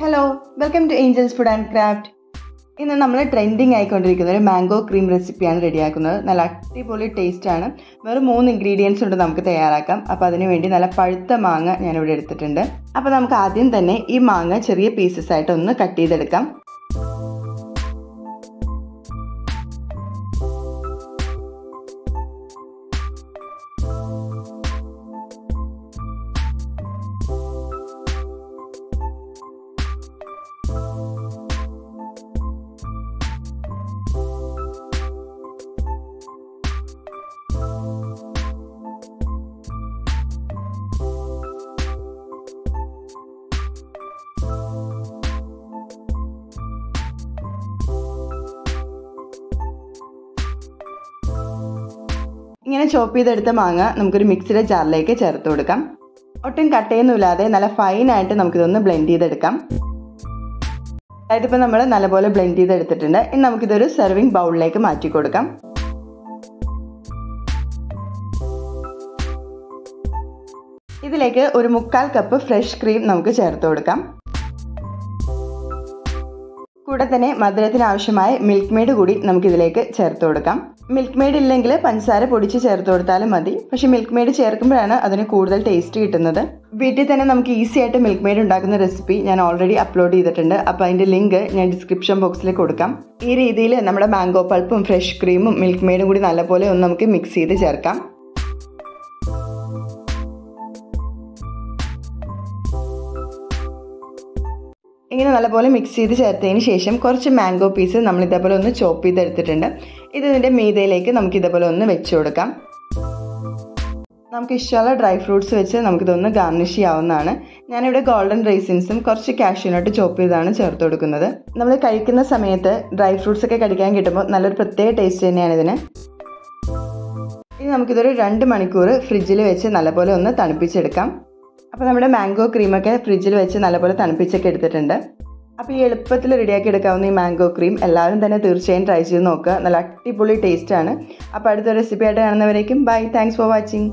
Hello, welcome to angels food and craft. ഇന്ന് നമ്മൾ trending ആയിക്കൊണ്ടിരിക്കുന്ന ഒരു മാംഗോ ക്രീം റെസിപ്പിയാണ് റെഡിയാക്കുന്നത്. നല്ല അടിപൊളി ടേസ്റ്റാണ്. വെറും 3 ഇൻഗ്രീഡിയൻസ് കൊണ്ട് നമുക്ക് തയ്യാറാക്കാം. അപ്പോൾ അതിന് വേണ്ടി നല്ല പഴുത്ത മാങ്ങ ഞാനിവിടെ എടുത്തിട്ടുണ്ട്. അപ്പോൾ നമുക്ക് ആദ്യം തന്നെ ഈ മാങ്ങ ചെറിയ പീസസ് ആയിട്ട് ഒന്ന് കട്ട് ചെയ്തെടുക്കാം. ഇങ്ങനെ ചോപ്പ് ചെയ്തെടുത്ത മാങ്ങ നമുക്കൊരു മിക്സിയുടെ ജാറിലേക്ക് ചേർത്ത് കൊടുക്കാം. ഒട്ടും കട്ടയൊന്നുമില്ലാതെ നല്ല ഫൈനായിട്ട് നമുക്കിതൊന്ന് ബ്ലെൻഡ് ചെയ്തെടുക്കാം. അതായത് ഇപ്പോൾ നമ്മൾ നല്ലപോലെ ബ്ലെൻഡ് ചെയ്തെടുത്തിട്ടുണ്ട്. ഇനി നമുക്കിതൊരു സെർവിങ് ബൗളിലേക്ക് മാറ്റി കൊടുക്കാം. ഇതിലേക്ക് ഒരു 1/4 കപ്പ് ഫ്രഷ് ക്രീം നമുക്ക് ചേർത്ത് കൊടുക്കാം. കൂടെ തന്നെ മധുരത്തിന് ആവശ്യമായ മിൽക്ക് മെയ്ഡ് കൂടി നമുക്കിതിലേക്ക് ചേർത്ത് കൊടുക്കാം. മിൽക്ക് മെയ്ഡ് ഇല്ലെങ്കിൽ പഞ്ചസാര പൊടിച്ച് ചേർത്ത് കൊടുത്താലും മതി. പക്ഷേ മിൽക്ക് മെയ്ഡ് ചേർക്കുമ്പോഴാണ് അതിന് കൂടുതൽ ടേസ്റ്റ് കിട്ടുന്നത്. വീട്ടിൽ തന്നെ നമുക്ക് ഈസി ആയിട്ട് മിൽക്ക് മെയ്ഡ് ഉണ്ടാക്കുന്ന റെസിപ്പി ഞാൻ ഓൾറെഡി അപ്ലോഡ് ചെയ്തിട്ടുണ്ട്. അപ്പോൾ അതിൻ്റെ ലിങ്ക് ഞാൻ ഡിസ്ക്രിപ്ഷൻ ബോക്സിൽ കൊടുക്കാം. ഈ രീതിയിൽ നമ്മുടെ മാംഗോ പൾപ്പും ഫ്രഷ് ക്രീമും മിൽക്ക് മെയ്ഡും കൂടി നല്ലപോലെ ഒന്ന് നമുക്ക് മിക്സ് ചെയ്ത് ചേർക്കാം. ഇങ്ങനെ നല്ലപോലെ മിക്സ് ചെയ്ത് ചേർത്തതിന് ശേഷം കുറച്ച് മാംഗോ പീസ് നമ്മൾ ഇതേപോലെ ഒന്ന് ചോപ്പ് ചെയ്തെടുത്തിട്ടുണ്ട്. ഇതിൻ്റെ മീതയിലേക്ക് നമുക്ക് ഇതേപോലെ ഒന്ന് വെച്ച് കൊടുക്കാം. നമുക്ക് ഇഷ്ടമുള്ള ഡ്രൈ ഫ്രൂട്ട്സ് വെച്ച് നമുക്കിതൊന്ന് ഗാർണിഷ് ചെയ്യാവുന്നതാണ്. ഞാനിവിടെ ഗോൾഡൻ റൈസിൻസും കുറച്ച് കാഷ്യൂനട്ട് ചോപ്പ് ചെയ്താണ് ചേർത്ത് കൊടുക്കുന്നത്. നമ്മൾ കഴിക്കുന്ന സമയത്ത് ഡ്രൈ ഫ്രൂട്ട്സ് ഒക്കെ കടിക്കാൻ കിട്ടുമ്പോൾ നല്ലൊരു പ്രത്യേക ടേസ്റ്റ് തന്നെയാണ് ഇതിന്. ഇനി നമുക്കിതൊരു 2 മണിക്കൂർ ഫ്രിഡ്ജിൽ വെച്ച് നല്ലപോലെ ഒന്ന് തണുപ്പിച്ചെടുക്കാം. അപ്പോൾ നമ്മുടെ മാംഗോ ക്രീമൊക്കെ ഫ്രിഡ്ജിൽ വെച്ച് നല്ലപോലെ തണുപ്പിച്ചൊക്കെ എടുത്തിട്ടുണ്ട്. അപ്പോൾ ഈ എളുപ്പത്തിൽ റെഡിയാക്കി എടുക്കാവുന്ന ഈ മാംഗോ ക്രീം എല്ലാവരും തന്നെ തീർച്ചയായും ട്രൈ ചെയ്ത് നോക്കുക. നല്ല അടിപൊളി ടേസ്റ്റാണ്. അപ്പോൾ അടുത്ത റെസിപ്പി ആയിട്ട് കാണുന്നവരേക്കും ബൈ. Thanks for watching.